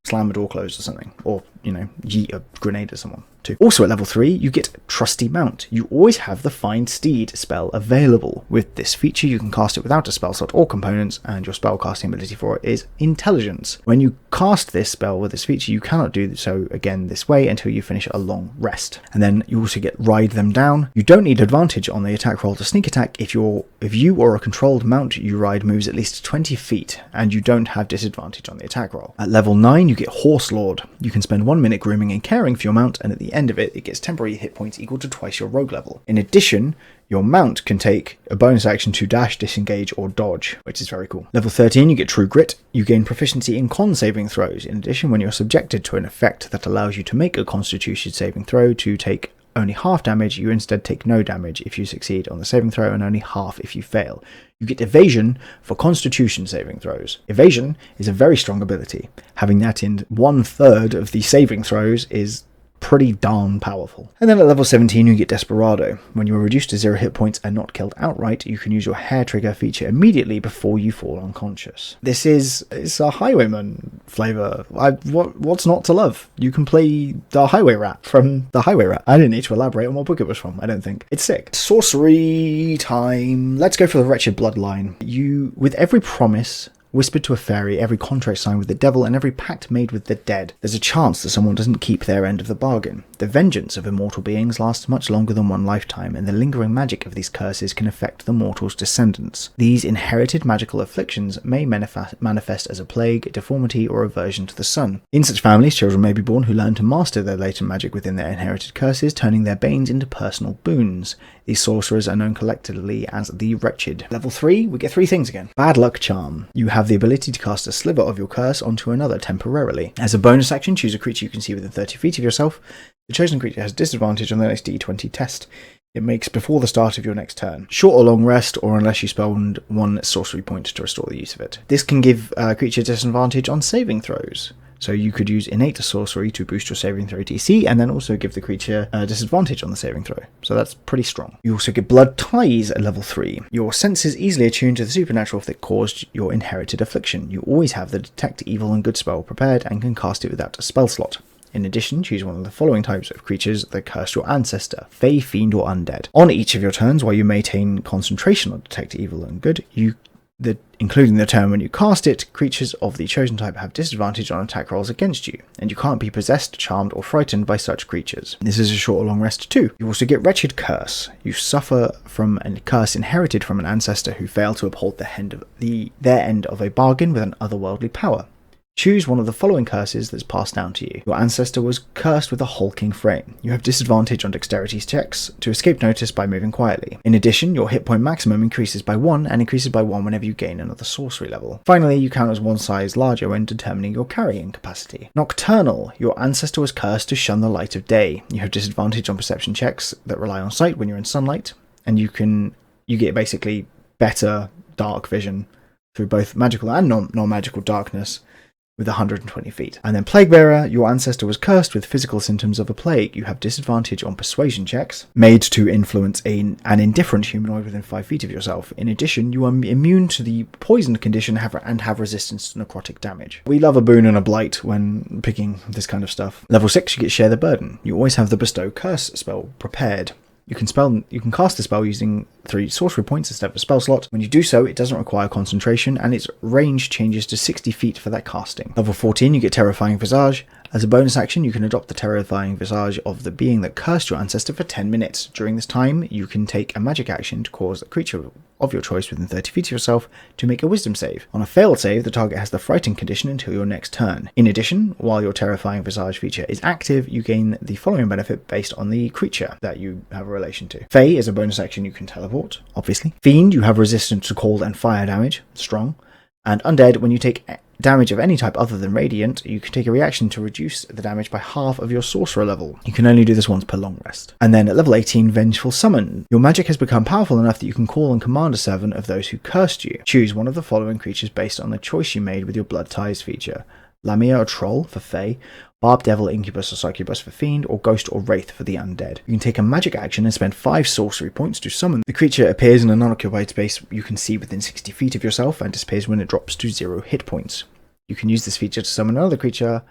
slam a door closed or something, or yeet a grenade at someone too. Also at level 3, you get Trusty Mount. You always have the Find Steed spell available. With this feature, you can cast it without a spell slot or components, and your spell casting ability for it is Intelligence. When you cast this spell with this feature, you cannot do so again this way until you finish a long rest. And then you also get Ride Them Down. You don't need advantage on the attack roll to sneak attack if you or a controlled mount you ride moves at least 20 feet, and you don't have disadvantage on the attack roll. At level 9, you get Horse Lord. You can spend 1 minute grooming and caring for your mount, and at the end of it, it gets temporary hit points equal to twice your rogue level. In addition, your mount can take a bonus action to dash, disengage, or dodge, which is very cool. Level 13, you get True Grit. You gain proficiency in con saving throws. In addition, when you're subjected to an effect that allows you to make a constitution saving throw to take only half damage, you instead take no damage if you succeed on the saving throw and only half if you fail. You get Evasion for Constitution saving throws. Evasion is a very strong ability. Having that in 1/3 of the saving throws is pretty darn powerful. And then at level 17, you get Desperado. When you are reduced to 0 hit points and not killed outright, you can use your Hair Trigger feature immediately before you fall unconscious. It's a Highwayman flavour. What's not to love? You can play the Highway Rat from the Highway Rat. I didn't need to elaborate on what book it was from, I don't think. It's sick. Sorcery time. Let's go for the Wretched Bloodline. With every promise whispered to a fairy, every contract signed with the devil, and every pact made with the dead. There's a chance that someone doesn't keep their end of the bargain. The vengeance of immortal beings lasts much longer than one lifetime, and the lingering magic of these curses can affect the mortal's descendants. These inherited magical afflictions may manifest as a plague, deformity, or aversion to the sun. In such families, children may be born who learn to master their latent magic within their inherited curses, turning their banes into personal boons. These sorcerers are known collectively as the wretched. Level 3, we get 3 things again. Bad luck charm. You have the ability to cast a sliver of your curse onto another temporarily. As a bonus action, choose a creature you can see within 30 feet of yourself. The chosen creature has disadvantage on the next D20 test it makes before the start of your next turn. Short or long rest, or unless you spend 1 sorcery point to restore the use of it. This can give a creature disadvantage on saving throws. So you could use innate sorcery to boost your saving throw DC, and then also give the creature a disadvantage on the saving throw. So that's pretty strong. You also get blood ties at level 3. Your senses easily attune to the supernatural that caused your inherited affliction. You always have the detect evil and good spell prepared and can cast it without a spell slot. In addition, choose one of the following types of creatures that cursed your ancestor: Fey, Fiend, or Undead. On each of your turns, while you maintain concentration on detect evil and good, including the turn when you cast it, creatures of the chosen type have disadvantage on attack rolls against you, and you can't be possessed, charmed, or frightened by such creatures. This is a short or long rest too. You also get Wretched Curse. You suffer from a curse inherited from an ancestor who failed to uphold their end of a bargain with an otherworldly power. Choose one of the following curses that's passed down to you. Your ancestor was cursed with a hulking frame. You have disadvantage on dexterity checks to escape notice by moving quietly. In addition, your hit point maximum increases by 1 and increases by 1 whenever you gain another sorcery level. Finally, you count as 1 size larger when determining your carrying capacity. Nocturnal. Your ancestor was cursed to shun the light of day. You have disadvantage on perception checks that rely on sight when you're in sunlight, and you get basically better dark vision through both magical and non-magical darkness with 120 feet. And then Plaguebearer, your ancestor was cursed with physical symptoms of a plague. You have disadvantage on persuasion checks, made to influence an indifferent humanoid within 5 feet of yourself. In addition, you are immune to the poisoned condition and have resistance to necrotic damage. We love a boon and a blight when picking this kind of stuff. Level 6, you get Share the Burden. You always have the Bestow Curse spell prepared. You can cast the spell using 3 sorcery points instead of a spell slot. When you do so, it doesn't require concentration, and its range changes to 60 feet for that casting. Level 14, you get Terrifying Visage. As a bonus action, you can adopt the terrifying visage of the being that cursed your ancestor for 10 minutes. During this time, you can take a magic action to cause a creature of your choice within 30 feet of yourself to make a wisdom save. On a failed save, the target has the frightened condition until your next turn. In addition, while your terrifying visage feature is active, you gain the following benefit based on the creature that you have a relation to. Fey is a bonus action you can teleport, obviously. Fiend, you have resistance to cold and fire damage, strong. And Undead, when you take damage of any type other than radiant, you can take a reaction to reduce the damage by half of your sorcerer level. You can only do this once per long rest. And then at level 18, Vengeful Summon. Your magic has become powerful enough that you can call and command a servant of those who cursed you. Choose one of the following creatures based on the choice you made with your Blood Ties feature: Lamia or Troll for Fey, Barb, Devil, Incubus or Succubus for Fiend, or Ghost or Wraith for the Undead. You can take a magic action and spend 5 sorcery points to summon. The creature appears in an unoccupied space you can see within 60 feet of yourself and disappears when it drops to 0 hit points. You can use this feature to summon another creature,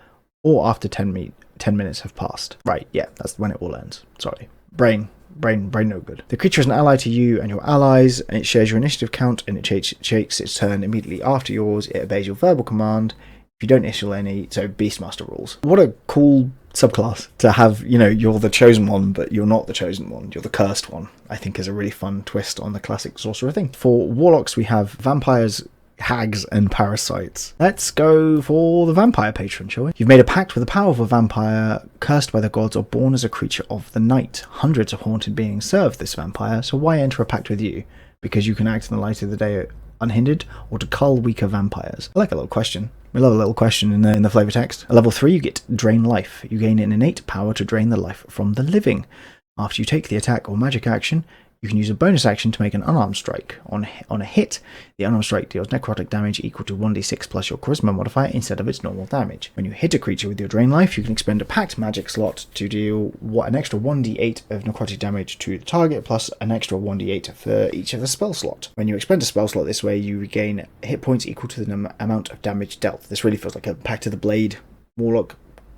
or after 10 minutes have passed. Right, yeah, that's when it all ends. Sorry. Brain no good. The creature is an ally to you and your allies, and it shares your initiative count, and it takes its turn immediately after yours. It obeys your verbal command. If you don't issue any, so Beastmaster rules. What a cool subclass to have, you're the chosen one, but you're not the chosen one. You're the cursed one, I think is a really fun twist on the classic sorcerer thing. For warlocks, we have vampires, hags, and parasites. Let's go for the vampire patron, shall we? You've made a pact with a powerful vampire, cursed by the gods or born as a creature of the night. Hundreds of haunted beings serve this vampire, so why enter a pact with you? Because you can act in the light of the day unhindered, or to cull weaker vampires? I like a little question. We love a little question in the flavor text. At level 3, you get Drain Life. You gain an innate power to drain the life from the living. After you take the attack or magic action, you can use a bonus action to make an unarmed strike. On a hit, the unarmed strike deals necrotic damage equal to 1d6 plus your charisma modifier instead of its normal damage. When you hit a creature with your Drain Life, you can expend a packed magic slot to deal an extra 1d8 of necrotic damage to the target, plus an extra 1d8 for each of the spell slot. When you expend a spell slot this way, you regain hit points equal to the amount of damage dealt. This really feels like a Pact of the Blade Warlock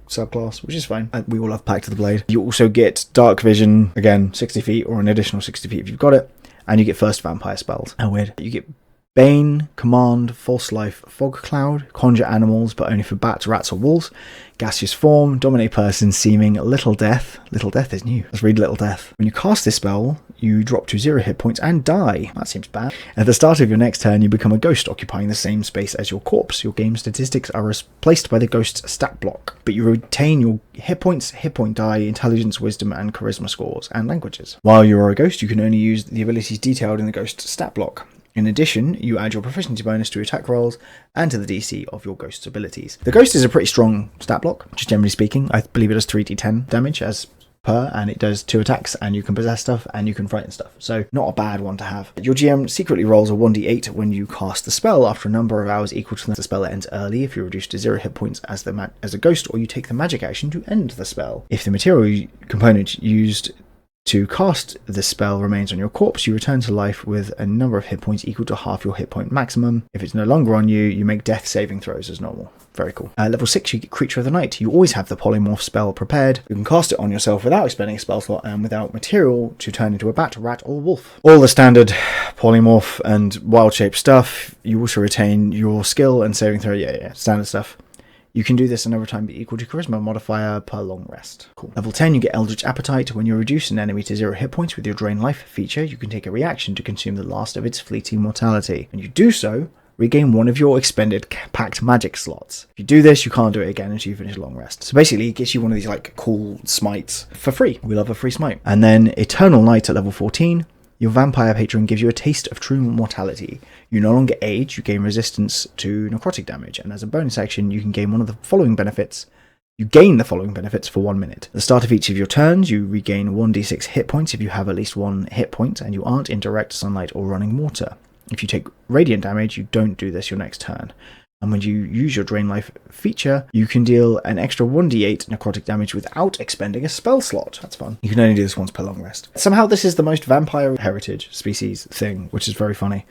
subclass, which is fine. We all have Pact of the Blade. You also get Dark Vision, again, 60 feet, or an additional 60 feet if you've got it, and you get First Vampire spells. How weird. You get Bane, Command, False Life, Fog Cloud, Conjure Animals, but only for bats, rats, or wolves. Gaseous Form, Dominate Person, Seeming, Little Death. Little Death is new. Let's read Little Death. When you cast this spell, you drop to 0 hit points and die. That seems bad. At the start of your next turn, you become a ghost, occupying the same space as your corpse. Your game statistics are replaced by the ghost's stat block, but you retain your hit points, hit point die, intelligence, wisdom, and charisma scores, and languages. While you are a ghost, you can only use the abilities detailed in the ghost's stat block. In addition, you add your proficiency bonus to attack rolls and to the DC of your ghost's abilities. The ghost is a pretty strong stat block, just generally speaking. I believe it does 3d10 damage as per, and it does 2 attacks, and you can possess stuff, and you can frighten stuff. So not a bad one to have. Your GM secretly rolls a 1d8 when you cast the spell after a number of hours equal to the spell ends early if you're reduced to 0 hit points as a ghost, or you take the magic action to end the spell. If the material component used to cast the spell remains on your corpse, you return to life with a number of hit points equal to half your hit point maximum. If it's no longer on you, you make death saving throws as normal. Very cool. Level 6, you get Creature of the Night. You always have the polymorph spell prepared. You can cast it on yourself without expending a spell slot and without material to turn into a bat, rat, or wolf. All the standard polymorph and wild shape stuff. You also retain your skill and saving throw. Yeah, standard stuff. You can do this and over time be equal to charisma modifier per long rest. Cool. Level 10, you get Eldritch Appetite. When you reduce an enemy to 0 hit points with your Drain Life feature, you can take a reaction to consume the last of its fleeting mortality. When you do so, regain one of your expended packed magic slots. If you do this, you can't do it again until you finish a long rest. So basically, it gets you one of these like cool smites for free. We love a free smite. And then Eternal Night at level 14. Your vampire patron gives you a taste of true mortality. You no longer age, you gain resistance to necrotic damage, and as a bonus action, you can gain one of the following benefits. You gain the following benefits for 1 minute. At the start of each of your turns, you regain 1d6 hit points if you have at least 1 hit point, and you aren't in direct sunlight or running water. If you take radiant damage, you don't do this your next turn. And when you use your Drain Life feature, you can deal an extra 1d8 necrotic damage without expending a spell slot. That's fun. You can only do this once per long rest. Somehow this is the most vampire heritage species thing, which is very funny.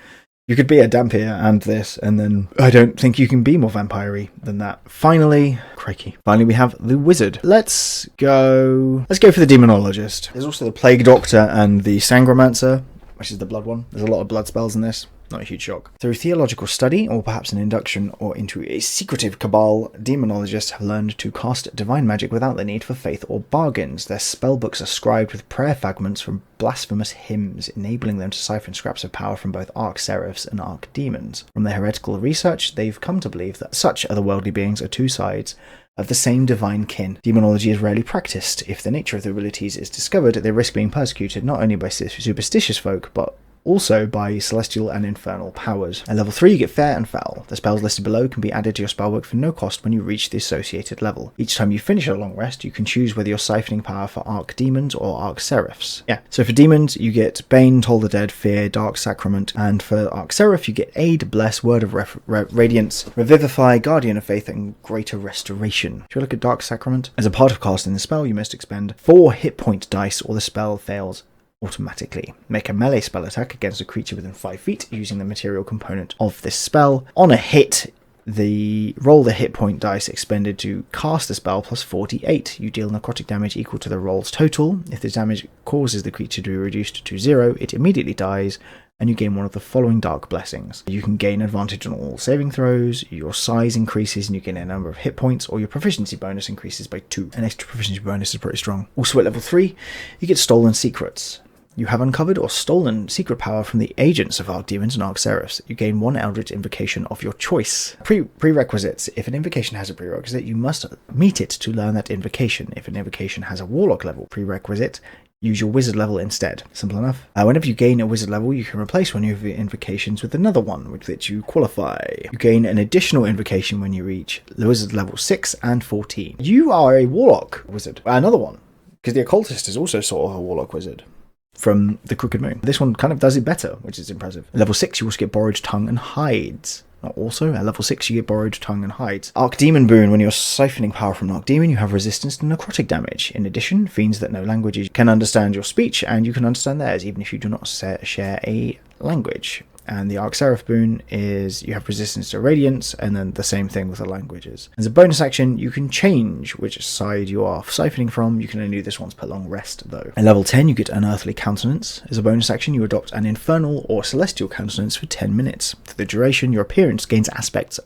You could be a Dampier and this, and then I don't think you can be more vampire-y than that. Finally, crikey. Finally, we have the Wizard. Let's go for the Demonologist. There's also the Plague Doctor and the Sangromancer, which is the blood one. There's a lot of blood spells in this. Not a huge shock. Through theological study, or perhaps an induction or into a secretive cabal, demonologists have learned to cast divine magic without the need for faith or bargains. Their spellbooks are scribed with prayer fragments from blasphemous hymns, enabling them to siphon scraps of power from both arch-seraphs and arch-demons. From their heretical research, they've come to believe that such otherworldly beings are two sides of the same divine kin. Demonology is rarely practiced. If the nature of their abilities is discovered, they risk being persecuted not only by superstitious folk, but also by celestial and infernal powers. At level 3, you get Fair and Foul. The spells listed below can be added to your spellbook for no cost when you reach the associated level. Each time you finish a long rest, you can choose whether you're siphoning power for arch-demons or arch-seraphs. Yeah, so for demons, you get Bane, Toll the Dead, Fear, Dark Sacrament, and for arch-seraph, you get Aid, Bless, Word of Radiance, Revivify, Guardian of Faith, and Greater Restoration. If you look at Dark Sacrament, as a part of casting the spell, you must expend 4 hit point dice or the spell fails automatically. Make a melee spell attack against a creature within 5 feet using the material component of this spell. On a hit, roll the hit point dice expended to cast the spell plus 48. You deal necrotic damage equal to the roll's total. If the damage causes the creature to be reduced to 0, it immediately dies, and you gain one of the following dark blessings. You can gain advantage on all saving throws, your size increases and you gain a number of hit points, or your proficiency bonus increases by 2. An extra proficiency bonus is pretty strong. Also at level 3, you get Stolen Secrets. You have uncovered or stolen secret power from the agents of archdemons and arch-seraphs. You gain 1 eldritch invocation of your choice. Prerequisites. If an invocation has a prerequisite, you must meet it to learn that invocation. If an invocation has a warlock level prerequisite, use your wizard level instead. Simple enough. Whenever you gain a wizard level, you can replace one of your invocations with another one with which you qualify. You gain an additional invocation when you reach the wizard level 6 and 14. You are a warlock wizard. Another one, because the occultist is also sort of a warlock wizard from the Crooked Moon. This one kind of does it better, which is impressive. At level 6, you also get Borrowed Tongue and Hides. Also, at level 6, you get Borrowed Tongue and Hides. Archdemon Boon. When you're siphoning power from an Archdemon, you have resistance to necrotic damage. In addition, fiends that know languages can understand your speech, and you can understand theirs, even if you do not share a language. and the Arc Seraph boon is you have resistance to radiance, and then the same thing with the languages. As a bonus action, you can change which side you are siphoning from. You can only do this once per long rest though. At level 10 you get Unearthly Countenance. As a bonus action, you adopt an infernal or celestial countenance for 10 minutes. For the duration, your appearance gains aspects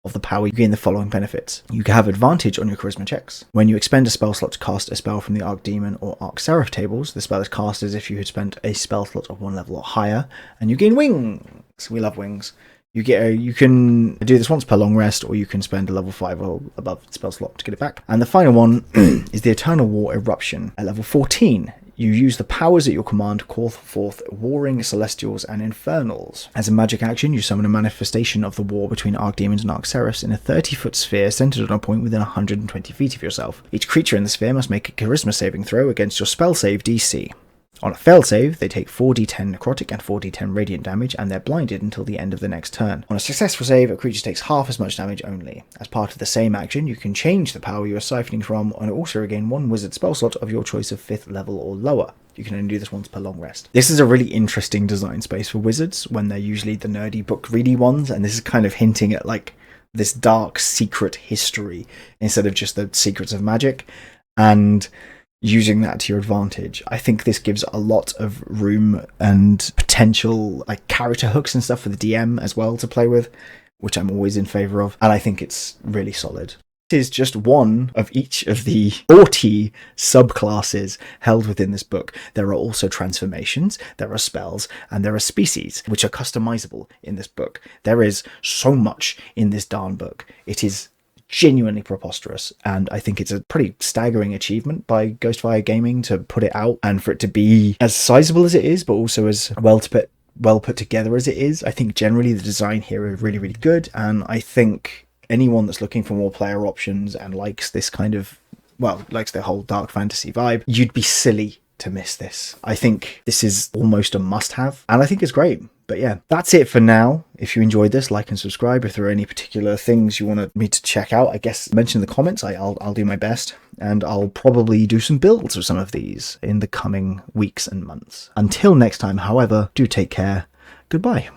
of the power. You gain the following benefits. You can have advantage on your charisma checks. When you expend a spell slot to cast a spell from the Archdemon or Arc Seraph tables, the spell is cast as if you had spent a spell slot of 1 level or higher, and you gain wings. We love wings. You can do this once per long rest, or you can spend a level 5 or above spell slot to get it back. And the final one is the Eternal War Eruption. At level 14, you use the powers at your command to call forth warring celestials and infernals. As a magic action, you summon a manifestation of the war between Archdemons and Arc Seraphs in a 30-foot sphere centered on a point within 120 feet of yourself. Each creature in the sphere must make a charisma saving throw against your spell save DC. On a failed save, they take 4d10 necrotic and 4d10 radiant damage, and they're blinded until the end of the next turn. On a successful save, a creature takes half as much damage only. As part of the same action, you can change the power you are siphoning from, and also regain 1 wizard spell slot of your choice of 5th level or lower. You can only do this once per long rest. This is a really interesting design space for wizards, when they're usually the nerdy book ready ones, and this is kind of hinting at like this dark secret history instead of just the secrets of magic, and using that to your advantage. I think this gives a lot of room and potential like character hooks and stuff for the DM as well to play with, which I'm always in favour of, and I think it's really solid. It is just one of each of the 40 subclasses held within this book. There are also transformations, there are spells, and there are species, which are customizable in this book. There is so much in this darn book. It is genuinely preposterous, and I think it's a pretty staggering achievement by Ghostfire Gaming to put it out, and for it to be as sizable as it is, but also as well put together as it is. I think generally the design here is really, really good, and I think anyone that's looking for more player options and likes this kind of, well, likes the whole dark fantasy vibe, you'd be silly to miss this. I think this is almost a must-have, and I think it's great. But yeah, that's it for now. If you enjoyed this, like and subscribe. If there are any particular things you want me to check out, I guess mention in the comments. I'll do my best, and I'll probably do some builds of some of these in the coming weeks and months. Until next time, however, do take care. Goodbye.